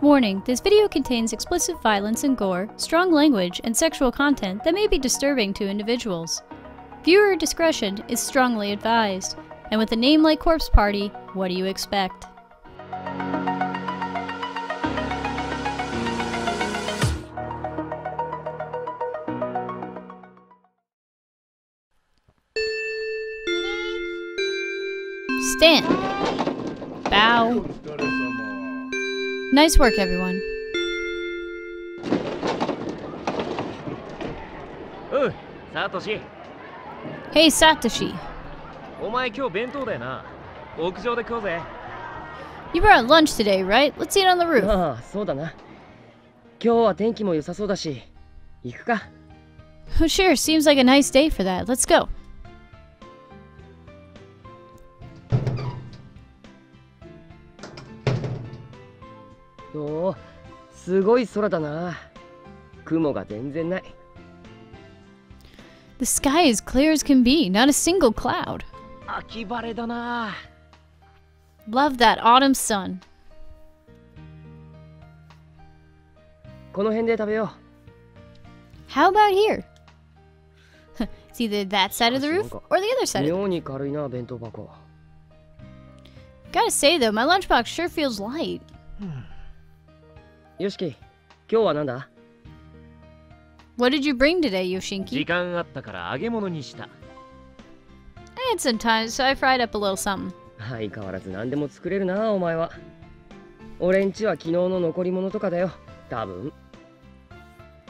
Warning, this video contains explicit violence and gore, strong language, and sexual content that may be disturbing to individuals. Viewer discretion is strongly advised. And with a name like Corpse Party, what do you expect? Stand. Bow. Nice work, everyone. Satoshi. Hey, Satoshi. You brought lunch today, right? Let's eat on the roof. Oh, sure. Seems like a nice day for that. Let's go. The sky is clear as can be, not a single cloud. Love that autumn sun. How about here? It's either that side of the roof or the other side of the roof. Gotta say though, my lunchbox sure feels light. What did you bring today, Yoshinki? I had some time, so I fried up a little something.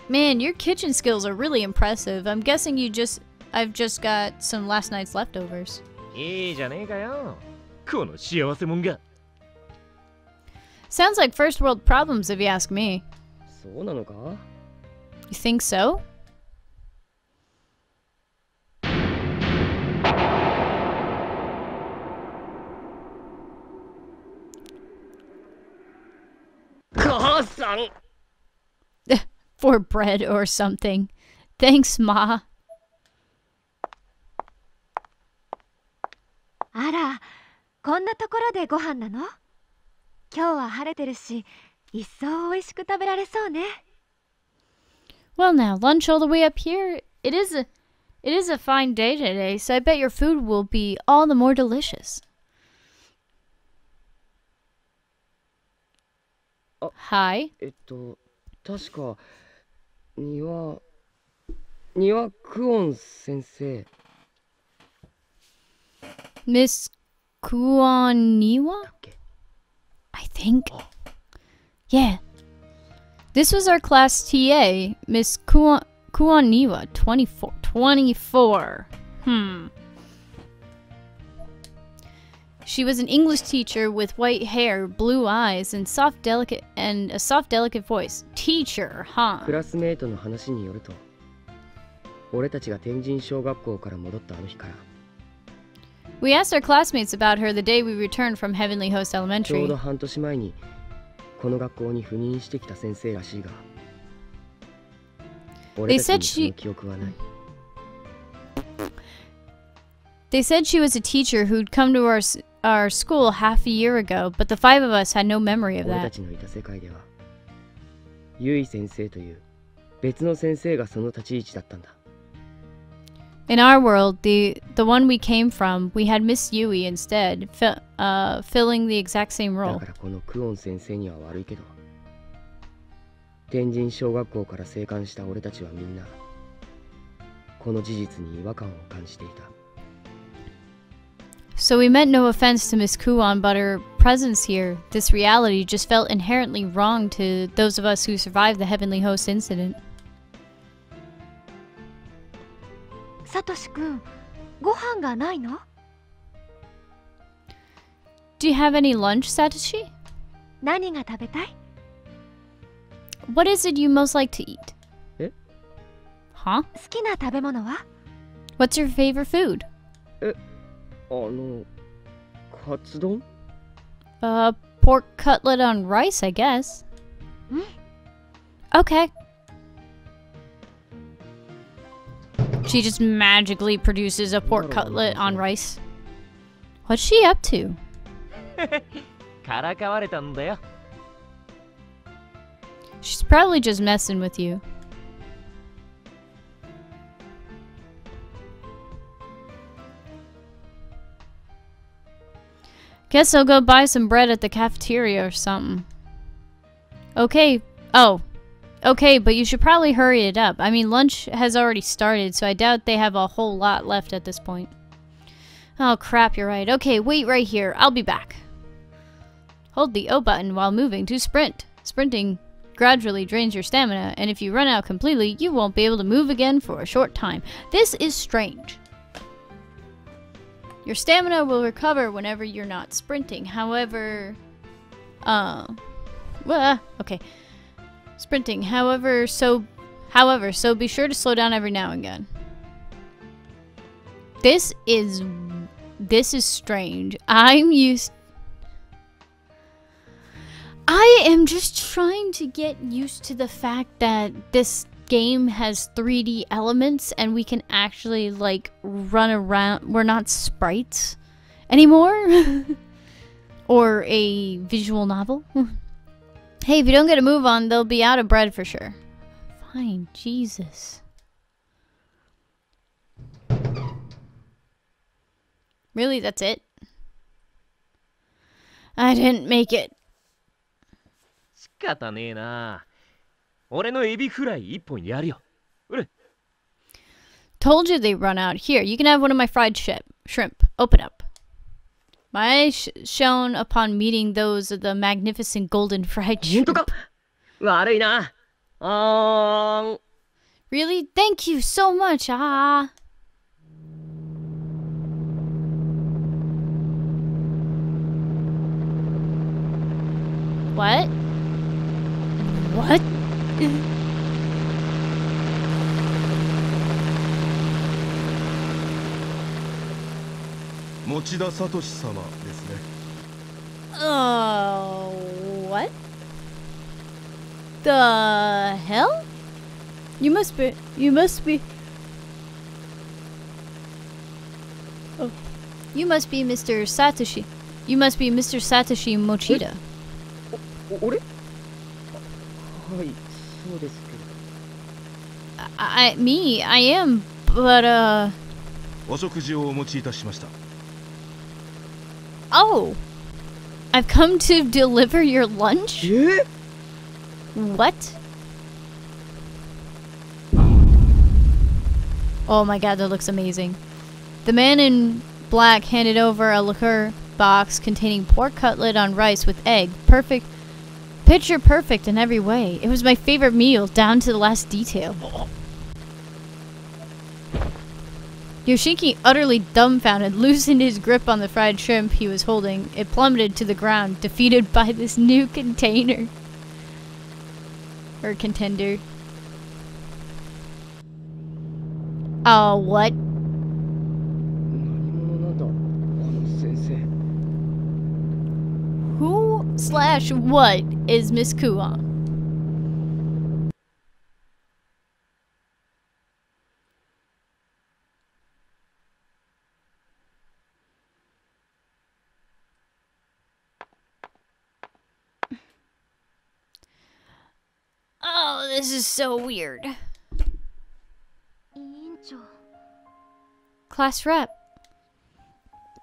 Man, your kitchen skills are really impressive. I'm guessing I've just got some last night's leftovers. Sounds like first world problems if you ask me. You think so? For bread or something. Thanks, Ma. あら、こんなところでご飯なの？今日は晴れてるし、一層美味しく食べられそうね。Well now, lunch all the way up here. It is a fine day today, so I bet your food will be all the more delicious. Hi. 確か庭クオン先生。Miss Kuoniwa? I think. Yeah. This was our class TA, Miss Kuoniwa, 24. She was an English teacher with white hair, blue eyes, and a soft, delicate voice. Teacher, huh? クラスメートの話によると、俺たちが天神小学校から戻ったあの日から。We asked our classmates about her the day we returned from Heavenly Host ちょう Elementary. ど半年前にこの学校に赴任してきた先生らしいが、俺たちにその記憶はない。They said she was a teacher who'd come to our school half a year ago, but the five of us had no memory of 俺た that. ちのいた世界では、ゆい先生という別の先生がその立ち位置だったんだ。In our world, the one we came from, we had Miss Yui instead, filling the exact same だ role. からこのクオン先生には悪いけど、天神小学校から生還した俺たちはみんな、この事実に違和感を感じていた。So we meant no offense to Miss Kuon, but her presence here, this reality, just felt inherently wrong to those of us who survived the Heavenly Host incident. サトシ君、ご飯がないの？ Do you have any lunch, Satoshi? 何が食べたい？ What is it you most like to eat? え？ Huh? 好きな食べ物は？ What's your favorite food? カツ丼？ Pork cutlet on rice, I guess. Okay. She just magically produces a pork cutlet on rice. What's she up to? からかわれたんだよ。She's probably just messing with you. Guess I'll go buy some bread at the cafeteria or something. Okay. Oh. Okay, but you should probably hurry it up. I mean, lunch has already started, so I doubt they have a whole lot left at this point. Oh, crap, you're right. Okay, wait right here. I'll be back. Hold the O button while moving to sprint. Sprinting gradually drains your stamina, and if you run out completely, you won't be able to move again for a short time. This is strange. Your stamina will recover whenever you're not sprinting. However, okay. Sprinting. However, so be sure to slow down every now and again. This is strange. I am just trying to get used to the fact that this game has 3D elements and we can actually like run around. We're not sprites anymore. Or a visual novel. Hey, if you don't get a move on, they'll be out of bread for sure. Fine, Jesus. Really, that's it? I didn't make it. 仕方ねえな。俺のエビフライ一本やるよ。うる。Told you they run out. Here, you can have one of my fried shrimp. Open up. My eyes shone upon meeting those of the magnificent golden fried shrimp. 悪いな。Really? Thank you so much. Ah. What? What? 持田聡様ですね。What? The hell? You must be. Oh. You must be Mr. Satoshi. You must be Mr. Satoshi Mochida. 俺？はい、そうですけど。Me, I am, but お食事をお持ちいたしました。Oh, I've come to deliver your lunch? What? Oh my god, that looks amazing. The man in black handed over a liqueur box containing pork cutlet on rice with egg. Perfect. Picture perfect in every way. It was my favorite meal, down to the last detail. Yoshiki, utterly dumbfounded, loosened his grip on the fried shrimp he was holding. It plummeted to the ground, defeated by this new container. Or contender. Oh, what? 何者なんだ、あの先生。 Who/what is Miss Kuon? Oh, this is so weird. Class rep.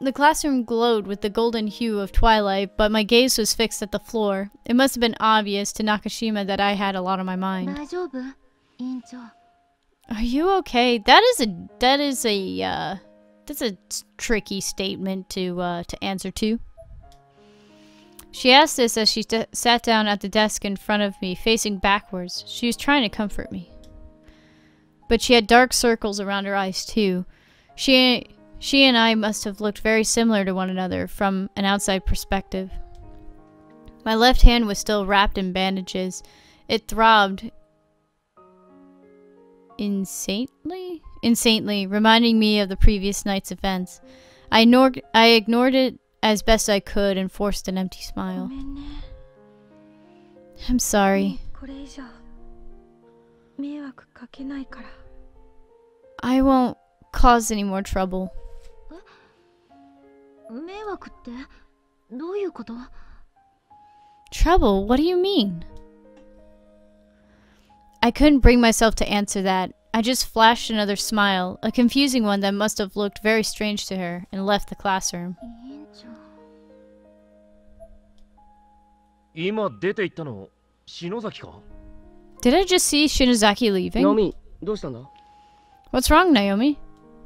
The classroom glowed with the golden hue of twilight, but my gaze was fixed at the floor. It must have been obvious to Nakashima that I had a lot on my mind. Are you okay? That's a tricky statement to answer to. She asked this as she sat down at the desk in front of me, facing backwards. She was trying to comfort me. But she had dark circles around her eyes too. She and I must have looked very similar to one another from an outside perspective. My left hand was still wrapped in bandages. It throbbed insanely, reminding me of the previous night's events. I ignored it as best I could and forced an empty smile. I'm sorry. I won't cause any more trouble. Trouble? What do you mean? I couldn't bring myself to answer that. I just flashed another smile, a confusing one that must have looked very strange to her, and left the classroom. 委員長。今出て行ったの篠崎か？ Did I just see Shinozaki leaving? ナオミ、どうしたんだ？ What's wrong, Naomi?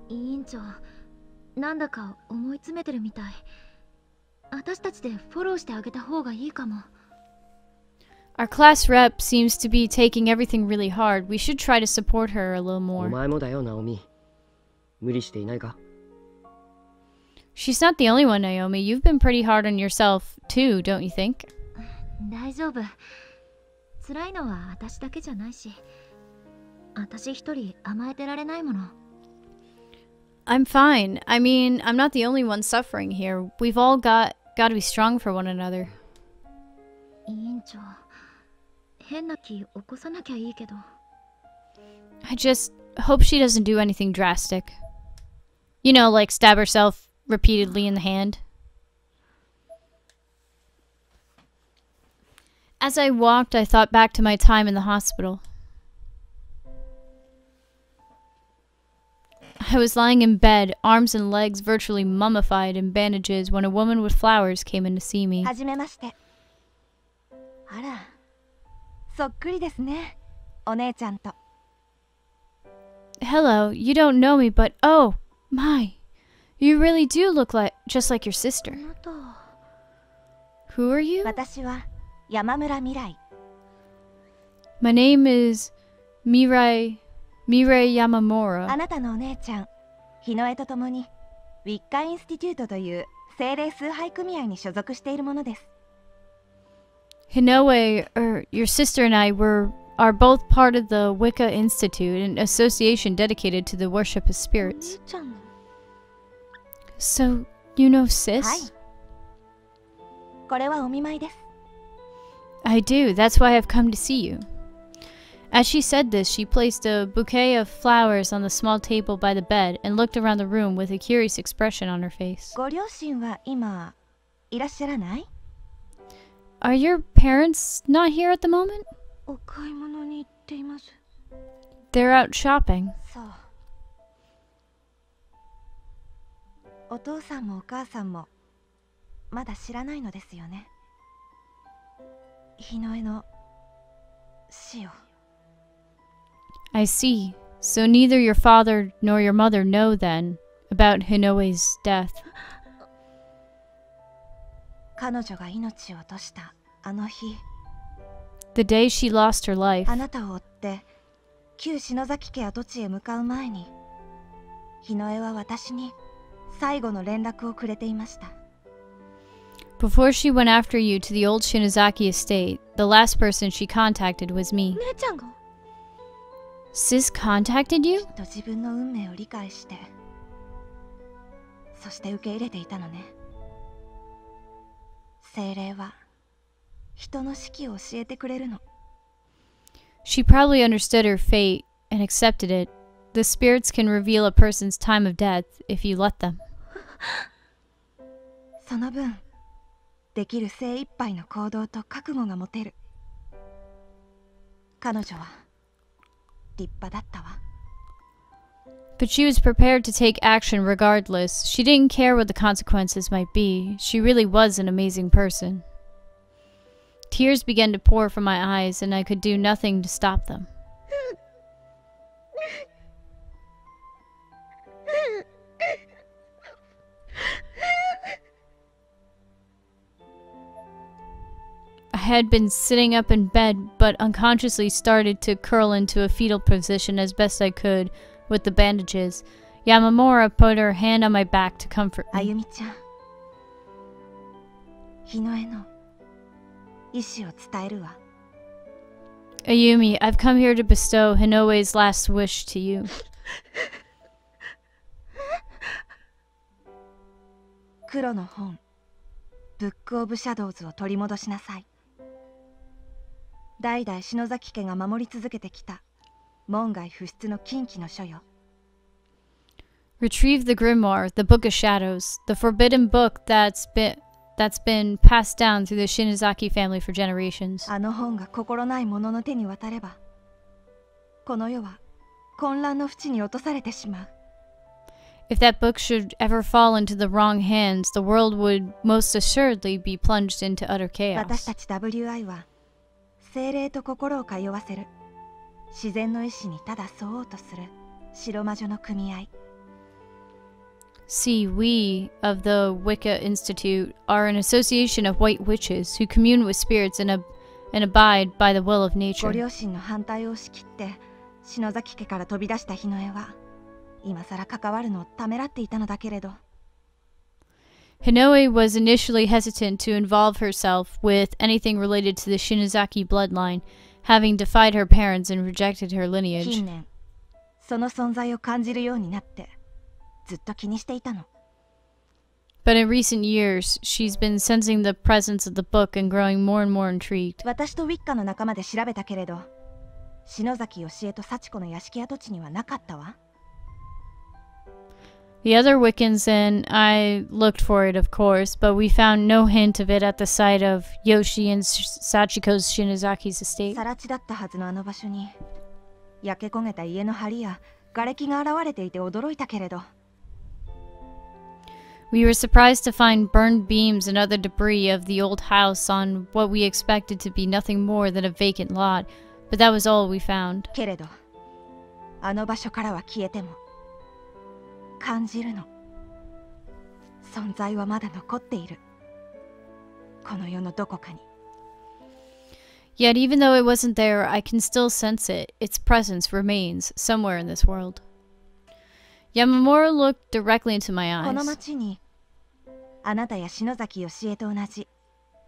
委員長、なんだか思い詰めてるみたい。私たちでフォローしてあげた方がいいかも。Our class rep seems to be taking everything really hard. We should try to support her a little お more. 前もだよ、ナオミ。無理していないか？ She's not the only one, Naomi. You've been pretty hard on yourself, too, don't you think? 大丈夫。辛いのは私だけじゃないし、私一人甘えてられないもの。I'm fine. I mean, I'm not the only one suffering here. We've all got to be strong for one another. 委員長、変な気起こさなきゃいいけど。I just hope she doesn't do anything drastic. You know, like stab herself repeatedly in the hand. As I walked, I thought back to my time in the hospital. I was lying in bed, arms and legs virtually mummified in bandages, when a woman with flowers came in to see me. はじめまして。あら、そっくりですね、お姉ちゃんと。Hello, you don't know me, but oh, my. You really do look just like your sister. あなた。Who are you? 私は山村未来。My name is Mirai Yamamura. あなたのお姉ちゃん、日野江と共にウィッカインスティテュートという精霊崇拝組合に所属しているものです。Hinoe, your sister and I are both part of the Wicca Institute, an association dedicated to the worship of お spirits. 姉ちゃんの。 So, you know はい。 Sis? これはお見舞いです。 I do, that's why I've come to see you. As she said this, she placed a bouquet of flowers on the small table by the bed and looked around the room with a curious expression on her face. ご両親は今いらっしゃらない？ Are your parents not here at the moment? お買い物に行っています。 They're out shopping. そう。お父さんもお母さんもまだ知らないのですよね。日の絵の死を。 I see. So neither your father nor your mother know then about Hinoe's death. 彼女が命を落としたあの日、 The day she lost her life. あなたを追って旧篠崎家跡地へ向かう前に、日の絵は私に最後の連絡をくれていました。 Before she went after you to the old Shinozaki estate, the last person she contacted was me. 姉ちゃんが Sis contacted you? きっと自分の運命を理解して、そして受け入れていたのね。精霊は人の死期を教えてくれるの。 She probably understood her fate and accepted it. The spirits can reveal a person's time of death if you let them. その分、できる精一杯の行動と覚悟が持てる。彼女は立派だったわ。 But she was prepared to take action regardless. She didn't care what the consequences might be. She really was an amazing person. Tears began to pour from my eyes, and I could do nothing to stop them. I had been sitting up in bed, but unconsciously started to curl into a fetal position as best I could with the bandages. Yamamura put her hand on my back to comfort あ me. ゆみちゃん、日の絵の意志を伝えるわ。 Ayumi, I've come here to bestow Hinoe's last wish to you. 黒の本、ブック・オブ・シャドウズを取り戻しなさい。代々篠崎家が守り続けてきた門外不出の禁忌の書よ。 Retrieve the grimoire, the Book of Shadows, the forbidden book that's been passed down through the Shinozaki family for generations. あの本が心ない者の手に渡れば、この世は混乱の淵に落とされてしまう。 If that book should ever fall into the wrong hands, the world would most assuredly be plunged into utter 私た chaos. ち WI は精霊と心を通わせる自然の意志にただ沿おうとする白魔女の組合。 See, we of the Wicca Institute are an association of white witches who commune with spirits and abide by the will of ご nature. 両親の反対を押し切って篠崎家から飛び出した日の絵は今さら関わるのをためらっていたのだけれど、 Hinoe was initially hesitant to involve herself with anything related to the Shinozaki bloodline, having defied her parents and rejected her lineage. 近年その存在を感じるようになってずっと気にしていたの。 But in recent years, she's been sensing the presence of the book and growing more and more intrigued. 私とウィッカの仲間で調べたけれど、篠崎義恵と幸子の屋敷跡地にはなかったわ。 The other Wiccans and I looked for it, of course, but we found no hint of it at the site of Yoshi and Sachiko's Shinozaki's estate. 更地だったはずのあの場所に焼け焦げた家の梁や瓦礫が現れていて驚いたけれど、 We were surprised to find burned beams and other debris of the old house on what we expected to be nothing more than a vacant lot, but that was all we found. けれどあの場所からは消えても感じるの。存在はまだ残っている。この世のどこかに。 Yet even though it wasn't there, I can still sense it. Its presence remains somewhere in this world. Yamamura looked directly into my この eyes. 町にあなたや篠崎義恵と同じ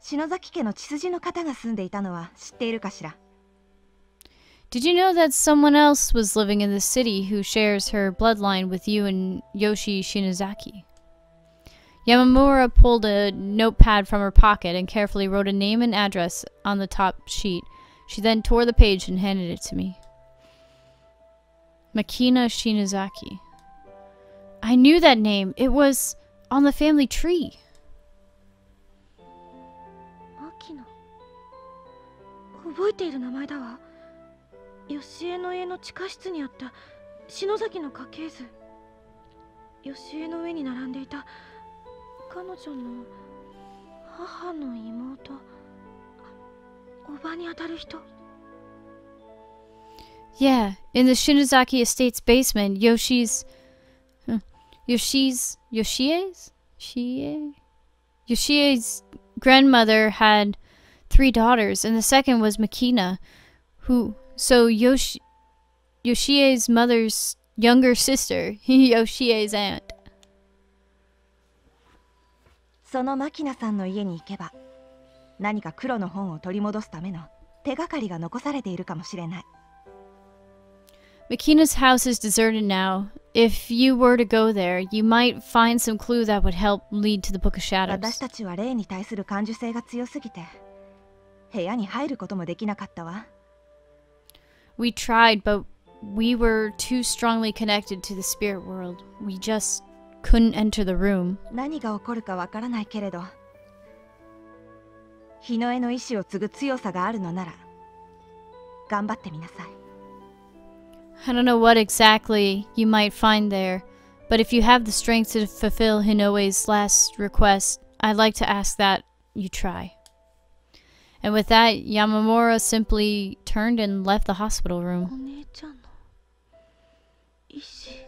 篠崎家の血筋の方が住んでいたのは知っているかしら。 Did you know that someone else was living in the city who shares her bloodline with you and Yoshi Shinozaki? Yamamura pulled a notepad from her pocket and carefully wrote a name and address on the top sheet. She then tore the page and handed it to me. Makina Shinozaki. I knew that name. It was on the family tree. 秋野、覚えている名前だわ。義恵の家の地下室にあった篠崎の家系図。義恵の上に並んでいた彼女の母の妹、おばにあたる人。 Yeah, in the Shinozaki estate's basement, Yoshie's grandmother had 3 daughters, and the second was Makina, Yoshie's mother's younger sister, Yoshie's aunt. その牧野さんの家に行けば何か黒の本を取り戻すための手がかりが残されているかもしれない。 Makina's house is deserted now. If you were to go there, you might find some clue that would help lead to the Book of 私 Shadows. たちは霊に対する感受性が強すぎて部屋に入ることもできなかったわ。 We tried, but we were too strongly connected to the spirit world. We just couldn't enter the room. 何が起こるかわからないけれど、日の絵の意志を継ぐ強さがあるのなら頑張ってみなさい。 I don't know what exactly you might find there, but if you have the strength to fulfill Hinoe's last request, I'd like to ask that you try. And with that, Yamamura simply turned and left the hospital お room. 姉ちゃんの意志。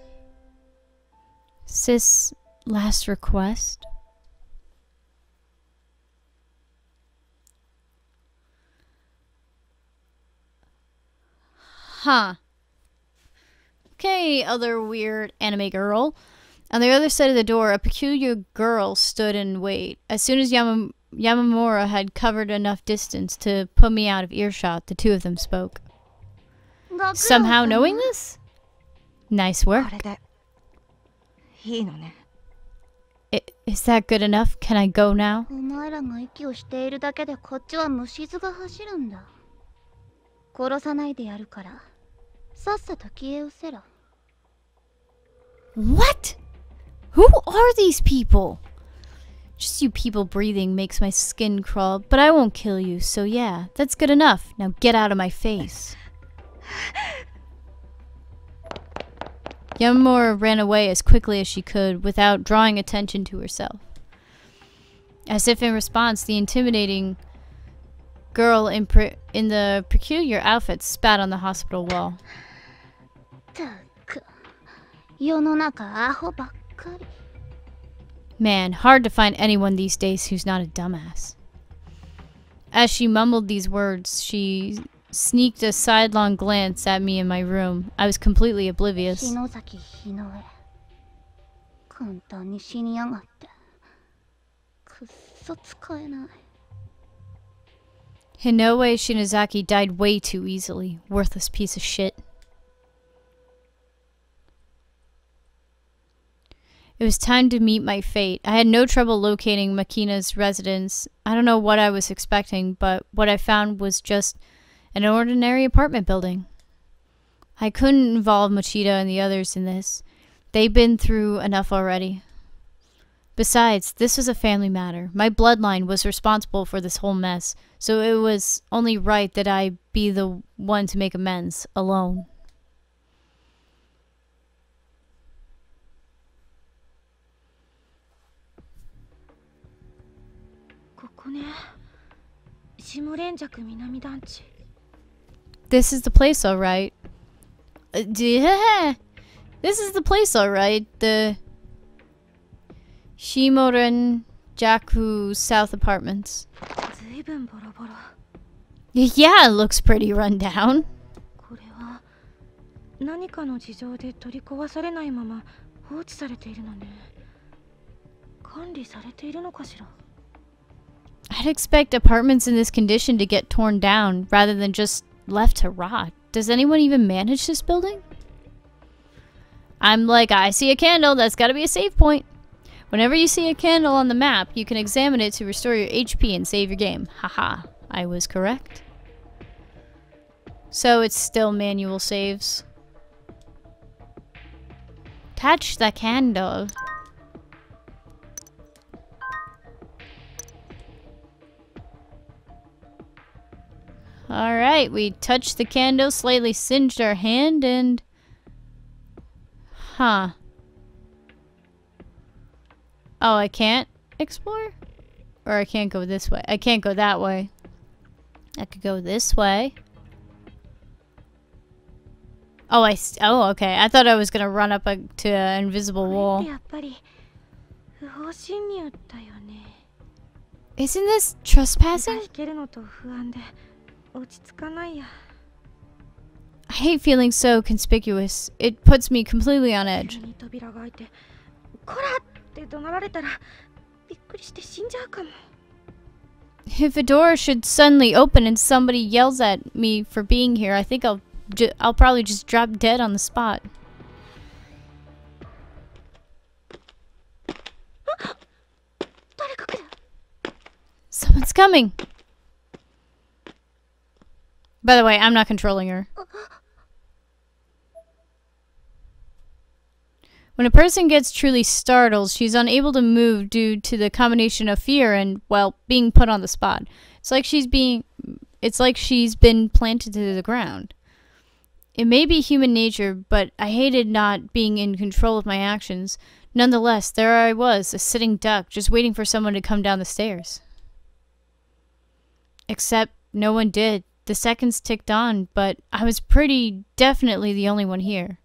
Sis' last request? Huh. Okay, other weird anime girl. On the other side of the door, a peculiar girl stood in wait. As soon as Yamamura had covered enough distance to put me out of earshot, the two of them spoke. Somehow knowing this? Nice こ work. れでいいのね。 Is that good enough? Can I go now? お前らが息をしているだけでこっちは虫唾が走るんだ。殺さないでやるからさっさと消え失せろ。 What? Who are these people? Just you people breathing makes my skin crawl, but I won't kill you, so yeah, that's good enough. Now get out of my face. Yamamura ran away as quickly as she could without drawing attention to herself. As if in response, the intimidating girl in the peculiar outfit spat on the hospital wall. Man, hard to find anyone these days who's not a dumbass. As she mumbled these words, she sneaked a sidelong glance at me in my room. I was completely oblivious. Hinoue Shinozaki died way too easily. Worthless piece of shit. It was time to meet my fate. I had no trouble locating Makina's residence. I don't know what I was expecting, but what I found was just an ordinary apartment building. I couldn't involve Mochida and the others in this. They've been through enough already. Besides, this was a family matter. My bloodline was responsible for this whole mess, so it was only right that I be the one to make amends, alone. This is the place, alright. This is the place, alright. The Shimoren Jaku South Apartments. Yeah, it looks pretty run down. I'd expect apartments in this condition to get torn down rather than just left to rot. Does anyone even manage this building? I'm like, I see a candle, that's gotta be a save point. Whenever you see a candle on the map, you can examine it to restore your HP and save your game. Haha, I was correct. So it's still manual saves. Touch the candle. Alright, we touched the candle, slightly singed our hand, and... Huh. Oh, I can't explore? Or I can't go this way. I can't go that way. I could go this way. Oh, oh, okay. I thought I was gonna run up to an invisible wall. Isn't this trespassing? I hate feeling so conspicuous. It puts me completely on edge. If a door should suddenly open and somebody yells at me for being here, I think I'll probably just drop dead on the spot. Someone's coming. By the way, I'm not controlling her. When a person gets truly startled, she's unable to move due to the combination of fear and, well, being put on the spot. It's like she's been planted to the ground. It may be human nature, but I hated not being in control of my actions. Nonetheless, there I was, a sitting duck, just waiting for someone to come down the stairs. Except no one did. The seconds ticked on, but I was pretty definitely the only one here.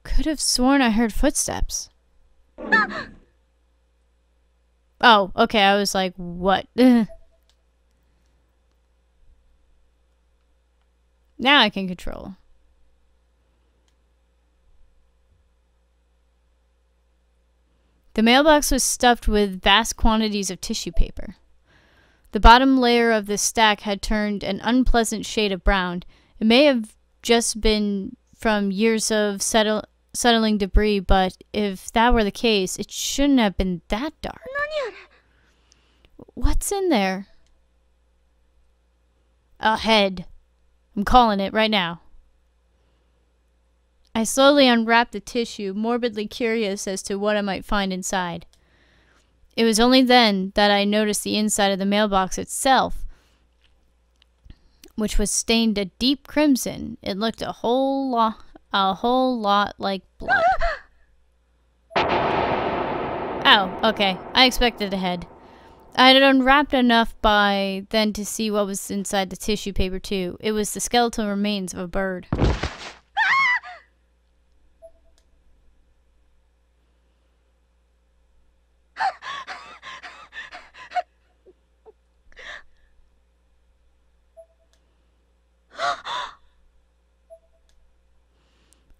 Could have sworn I heard footsteps. Oh, okay, I was like, what? Now I can control. The mailbox was stuffed with vast quantities of tissue paper. The bottom layer of the stack had turned an unpleasant shade of brown. It may have just been from years of settling debris, but if that were the case, it shouldn't have been that dark. What's in there? A head. I'm calling it right now. I slowly unwrapped the tissue, morbidly curious as to what I might find inside. It was only then that I noticed the inside of the mailbox itself, which was stained a deep crimson. It looked a whole lot like blood. Oh, okay. I expected a head. I had unwrapped enough by then to see what was inside the tissue paper too. It was the skeletal remains of a bird.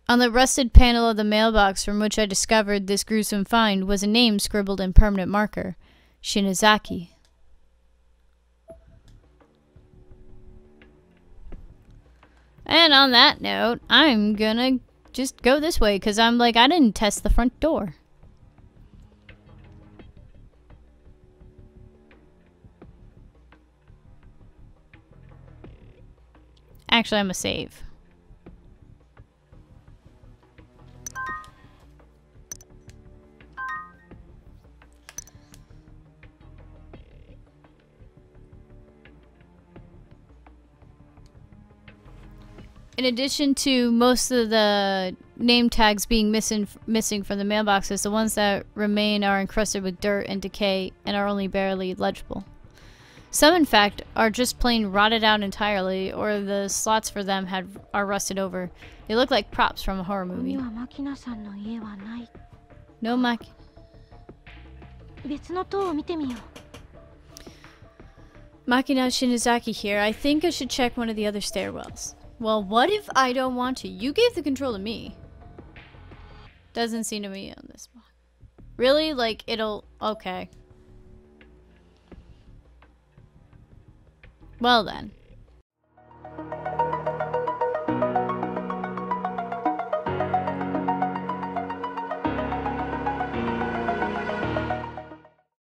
On the rusted panel of the mailbox from which I discovered this gruesome find was a name scribbled in permanent marker. Shinozaki. And on that note, I'm gonna just go this way because I'm like, I didn't test the front door. Actually, I'm gonna save. In addition to most of the name tags being missing from the mailboxes, the ones that remain are encrusted with dirt and decay and are only barely legible. Some, in fact, are just plain rotted out entirely, or the slots for them are rusted over. They look like props from a horror movie. No Maki. 別の塔を見てみよう。 Makina Shinozaki here. I think I should check one of the other stairwells. Well, what if I don't want to? You gave the control to me. Doesn't seem to me on this one. Really? Like, it'll... Okay. Well then.